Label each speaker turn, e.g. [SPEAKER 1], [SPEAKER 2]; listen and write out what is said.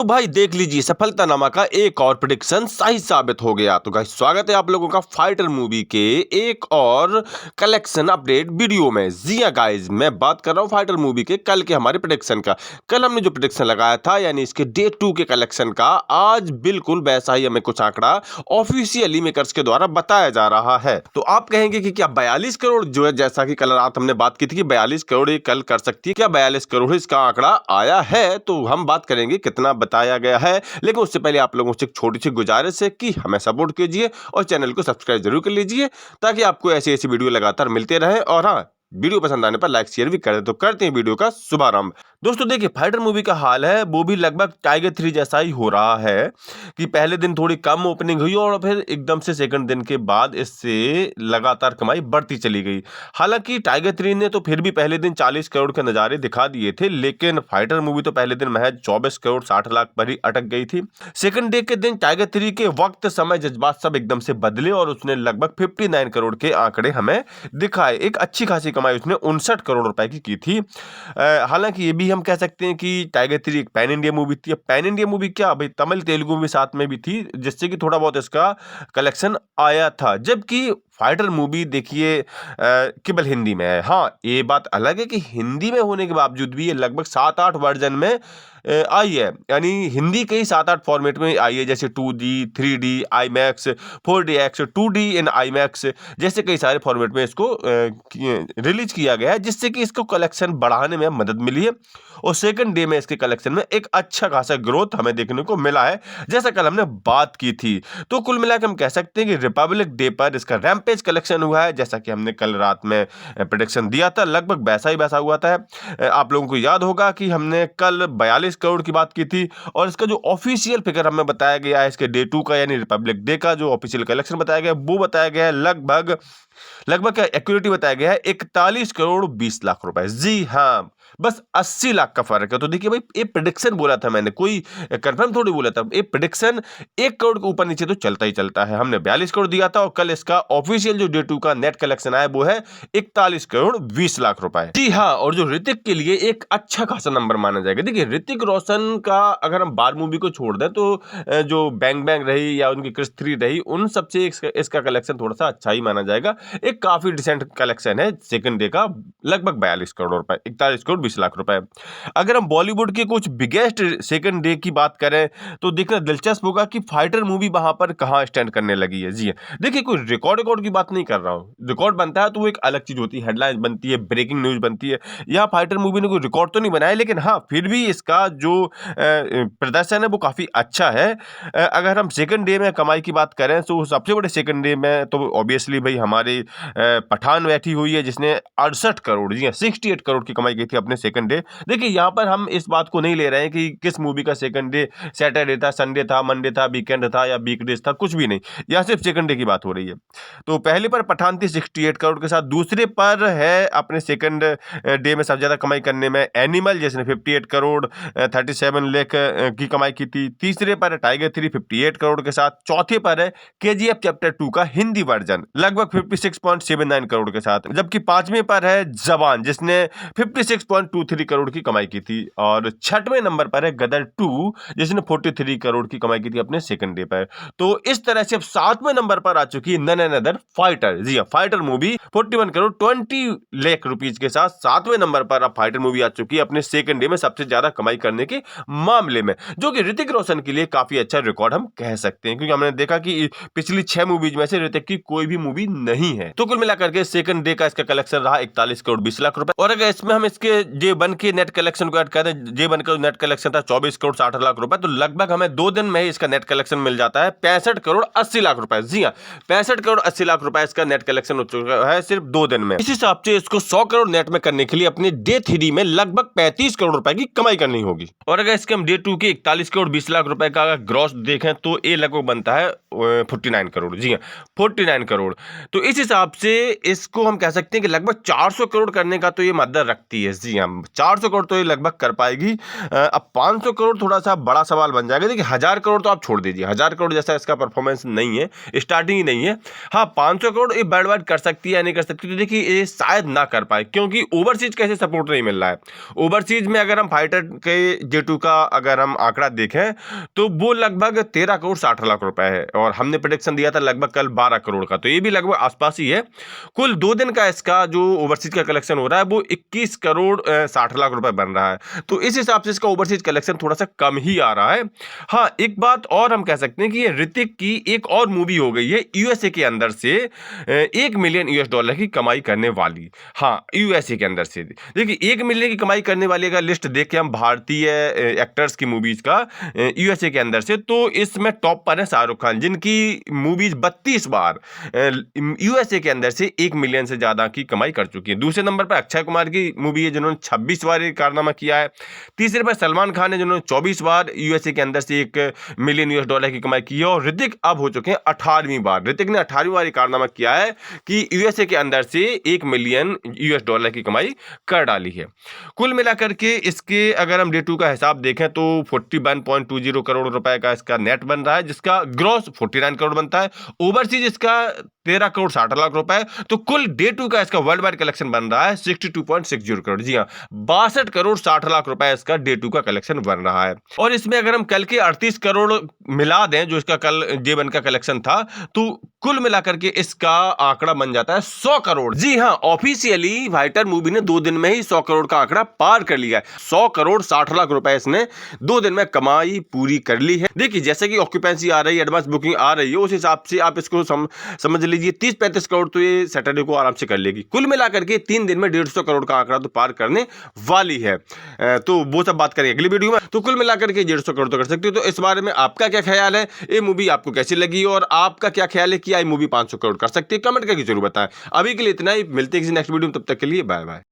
[SPEAKER 1] तो भाई देख लीजिए सफलतानामा का एक और प्रेडिक्शन सही साबित हो गया। तो गाइस स्वागत है आप लोगों का फाइटर मूवी के एक और कलेक्शन अपडेट वीडियो में। जी हां गाइस, मैं बात कर रहा हूं फाइटर मूवी के कल के हमारे प्रेडिक्शन का। कल हमने जो प्रेडिक्शन लगाया था यानी इसके डे 2 के कलेक्शन का, आज बिल्कुल वैसा ही हमें कुछ आंकड़ा ऑफिशियली मेकर्स के द्वारा बताया जा रहा है। तो आप कहेंगे कि क्या 42 करोड़ जो है, जैसा कि कल रात हमने बात की थी कि 42 करोड़ ये कल कर सकती है, क्या 42 करोड़ इसका आंकड़ा आया है? तो हम बात करेंगे कितना बताया गया है, लेकिन उससे पहले आप लोगों से एक छोटी सी गुजारिश है कि हमें सपोर्ट कीजिए और चैनल को सब्सक्राइब जरूर कर लीजिए ताकि आपको ऐसी ऐसी वीडियो लगातार मिलते रहे। और हाँ, वीडियो पसंद आने पर लाइक शेयर भी कर दे। तो करते हैं वीडियो का शुभारंभ। दोस्तों देखिए, फाइटर मूवी का हाल है वो भी लगभग टाइगर 3 जैसा ही हो रहा है कि पहले दिन थोड़ी कम ओपनिंग हुई और फिर एकदम से सेकंड दिन के बाद इससे लगातार कमाई बढ़ती चली गई। हालांकि टाइगर 3 ने तो फिर भी पहले दिन 40 करोड़ के नजारे दिखा दिए थे, लेकिन फाइटर मूवी तो पहले दिन महज 24 करोड़ 60 लाख पर ही अटक गई थी। सेकंड डे के दिन टाइगर 3 के वक्त समय जज्बात सब एकदम से बदले और उसने लगभग 59 करोड़ के आंकड़े हमें दिखाए। एक अच्छी खासी कमाई उसने 59 करोड़ रुपए की थी। हालांकि ये भी हम कह सकते हैं कि टाइगर 3 एक पैन इंडिया मूवी थी। अब पैन इंडिया मूवी क्या भाई, तमिल तेलुगु भी साथ में भी थी, जिससे कि थोड़ा बहुत इसका कलेक्शन आया था। जबकि फाइटर मूवी देखिए केवल हिंदी में है। हाँ, ये बात अलग है कि हिंदी में होने के बावजूद भी ये लगभग 7-8 वर्जन में आई है, यानी हिंदी के ही 7-8 फॉर्मेट में आई है, जैसे 2D, 3D, IMAX, 4DX, 2D इन IMAX जैसे कई सारे फॉर्मेट में इसको रिलीज किया गया है, जिससे कि इसको कलेक्शन बढ़ाने में मदद मिली है और सेकंड डे में इसके कलेक्शन में एक अच्छा खासा ग्रोथ हमें देखने को मिला है, जैसा कल हमने बात की थी। तो कुल मिलाकर हम कह सकते हैं कि रिपब्लिक डे पर इसका रैम्पेज कलेक्शन हुआ है, जैसा कि हमने कल रात में प्रेडिक्शन दिया था, लगभग वैसा ही वैसा हुआ था। आप लोगों को याद होगा कि हमने कल 42 करोड़ की बात की थी और इसका जो ऑफिशियल फिगर हमें बताया गया है इसके डे 2 का यानी रिपब्लिक डे का जो ऑफिशियल कलेक्शन बताया गया है, वो बताया गया है लगभग क्या एक्यूरेटी बताया गया है 41 करोड़ 20 लाख रुपए। जी हाँ, बस 80 लाख का फर्क है। तो देखिए भाई, ये प्रेडिक्शन बोला था मैंने, कोई कंफर्म थोड़ी बोला था। ये प्रेडिक्शन 1 करोड़ के ऊपर नीचे तो चलता ही चलता है। हमने 42 करोड़ दिया था और कल इसका ऑफिशियल जो डे 2 का नेट कलेक्शन आया वो है 41 करोड़ 20 लाख रुपए। जी हाँ, और जो ऋतिक के लिए एक अच्छा खासा नंबर माना जाएगा। देखिए, ऋतिक रोशन का अगर हम बार मूवी को छोड़ दें तो जो बैंग बैंग रही या उनकी क्रिश 3 रही, उन सबसे इसका कलेक्शन थोड़ा सा अच्छा ही माना जाएगा। एक काफी डिसेंट कलेक्शन है सेकंड डे का, लगभग 42 करोड़ रुपए, 41 करोड़ 20 लाख रुपए। अगर हम बॉलीवुड के कुछ बिगेस्ट सेकंड डे की बात करें तो देखना दिलचस्प होगा कि फाइटर मूवी वहां पर कहां स्टैंड करने लगी है। जी हाँ, देखिए कोई रिकॉर्ड की बात नहीं कर रहा हूं। रिकॉर्ड बनता है तो वो एक अलग चीज होती है, हेडलाइन बनती है, ब्रेकिंग न्यूज बनती है। यहाँ फाइटर मूवी ने कोई रिकॉर्ड तो नहीं बनाया, लेकिन हाँ फिर भी इसका जो प्रदर्शन है वो काफी अच्छा है। अगर हम सेकंड डे में कमाई की बात करें तो सबसे बड़े सेकंड डे में तो ऑब्वियसली भाई हमारी पठान बैठी हुई है, जिसने 68 करोड़, जी हाँ 68 करोड़ की कमाई की थी अपने सेकंड डे। देखिए यहाँ पर हम इस बात को नहीं ले रहे हैं कि किस मूवी का सेकंड डे सैटरडे था, संडे था, मंडे था, वीकेंड था या वीकडेज था, कुछ भी नहीं। यहाँ सिर्फ सेकंड डे की बात हो रही है। तो पहले पर पठान थी 68 करोड़ के साथ, दूसरे पर है अपने सेकंड डे में सबसे ज्यादा कमाई करने में एनिमल, जिसने 58 करोड़ 37 लाख की कमाई की थी। तीसरे पर है टाइगर 3 58 करोड़ के साथ। चौथे पर है KGF चैप्टर 2 का हिंदी वर्जन लगभग 56.79 करोड़ के साथ। जबकि पांचवें पर है जवान, जिसने 56.23 करोड़ की कमाई की थी। और छठवें नंबर पर है गदर 2, जिसने 43 करोड़ की कमाई की थी अपने सेकंड डे पर। तो इस तरह से अब सातवें नंबर पर आ चुकी है नन एंड अदर फाइटर। जी हाँ, fighter movie 41 crore 20 lakh rupees के साथ सातवें नंबर पर अब फाइटर मूवी आ चुकी है अपने सेकंड डे में सबसे ज्यादा कमाई करने के मामले में, जो कि ऋतिक रोशन के लिए काफी अच्छा रिकॉर्ड हम कह सकते हैं, क्योंकि हमने देखा कि पिछली 6 मूवीज में से ऋतिक की कोई भी मूवी नहीं है। तो कुल मिलाकर के सेकंड डे का इसका कलेक्शन रहा 41 करोड़ 20 लाख रुपए। और अगर इसमें हम इसके डे 1 के नेट कलेक्शन को ऐड करें, डे 1 का नेट कलेक्शन था 24 करोड़ 60 लाख रुपए, तो लगभग हमें 2 दिन में ही इसका नेट कलेक्शन मिल जाता है 65 करोड़ 80 लाख रुपए। जी हाँ, 65 करोड़ 80 लाख रुपए इसका नेट कलेक्शन हो चुका है सिर्फ 2 दिन में। इस हिसाब से इसको 100 करोड़ नेट में करने के लिए अपने डे 3 में लगभग 35 करोड़ रुपए की कमाई करनी होगी। और अगर इसके हम डे 2 के 41 करोड़ 20 लाख रुपए का ग्रॉस देखें तो ये लगभग बनता है 49 करोड़। जी हाँ, 49 करोड़। तो इस हिसाब से इसको हम कह सकते हैं कि लगभग 400 करोड़ करने का तो ये मदद रखती है। जी हाँ, 400 करोड़ तो ये लगभग कर पाएगी। अब 500 करोड़ थोड़ा सा बड़ा सवाल बन जाएगा। देखिए 1000 करोड़ तो आप छोड़ दीजिए, 1000 करोड़ जैसा इसका परफॉर्मेंस नहीं है, स्टार्टिंग ही नहीं है। हाँ, 500 करोड़ ये वर्ल्ड वाइड कर सकती है या नहीं कर सकती, तो देखिए ये शायद ना कर पाए, क्योंकि ओवरसीज कैसे सपोर्ट नहीं मिल रहा है। ओवरसीज में अगर हम फाइटर के J2 का अगर हम आंकड़ा देखें तो वो लगभग 13 करोड़ 60 लाख रुपए है, और हमने प्रेडिक्शन दिया था लगभग कल 12 करोड़ का, तो ये भी लगभग आसपास ही है। कुल 2 दिन का इसका जो ओवरसीज का कलेक्शन हो रहा है वो 21 करोड़ 60 लाख रुपए बन रहा है, तो इस हिसाब से इसका ओवरसीज कलेक्शन थोड़ा सा कम ही आ रहा है। हाँ, एक बात और हम कह सकते हैं कि ये ऋतिक की एक और मूवी हो गई है यूएसए के अंदर से $1 मिलियन की कमाई करने वाली। हाँ, यूएसए के अंदर से देखिए 1 मिलियन की कमाई करने वाली अगर लिस्ट देखें हम भारतीय एक्टर्स की मूवीज का यूएसए के अंदर से, तो इसमें टॉप पर है शाहरुख खान, जिनकी मूवीज 32 बार यूएसए के अंदर से 1 मिलियन से ज्यादा की कमाई कर चुकी है। दूसरे नंबर पर अक्षय कुमार की मूवी है जिन्होंने 26 बार ये कारनामा किया है। तीसरे पर सलमान खान है जिन्होंने 24 बार यूएसए के अंदर से $1 मिलियन की कमाई की है, और ऋतिक अब हो चुके हैं 18वीं बार। ऋतिक ने 18वीं बार ये कारनामा किया है कि यूएसए के अंदर से $1 मिलियन की कमाई कर डाली है। कुल मिलाकर के इसके अगर हम J2 का हिसाब देखें तो 41.20 करोड़ रुपए का इसका नेट बन रहा है, जिसका ग्रॉस 49 करोड़ बनता है। ओवरसीज इसका 13 करोड़ 60 लाख रुपए, तो कुल J2 का इसका वर्ल्ड वाइड कलेक्शन बन रहा है 62.60 करोड़। जी हाँ, 62 करोड़ 60 लाख रुपए इसका J2 का कलेक्शन बन रहा है। और इसमें अगर हम कल के 38 करोड़ मिला दें जो इसका कल J1 का कलेक्शन था, तो कुल मिलाकर के इसका आंकड़ा बन जाता है 100 करोड़। जी हाँ, ऑफिशियली फाइटर मूवी ने 2 दिन में ही 100 करोड़ का आंकड़ा पार कर लिया है। 100 करोड़ 60 लाख रुपए इसने 2 दिन में कमाई पूरी कर ली है। देखिए जैसे कि ऑक्यूपेंसी आ रही है, एडवांस बुकिंग आ रही है, उस हिसाब से आप इसको समझ लीजिए 30-35 करोड़ तो ये सैटरडे को आराम से कर लेगी। कुल मिलाकर के 3 दिन में 150 करोड़ का आंकड़ा तो पार करने वाली है। तो वो सब बात करेंगे अगली वीडियो में। तो कुल मिलाकर के 150 करोड़ तो कर सकती है। तो इस बारे में आपका क्या ख्याल है, ये मूवी आपको कैसी लगी, और आपका क्या ख्याल है कि ये मूवी 500 करोड़ कर सकती है? कमेंट करके जरूर बताएं। अभी के लिए इतना ही, मिलते हैं किसी नेक्स्ट वीडियो में, तब तक के लिए बाय बाय।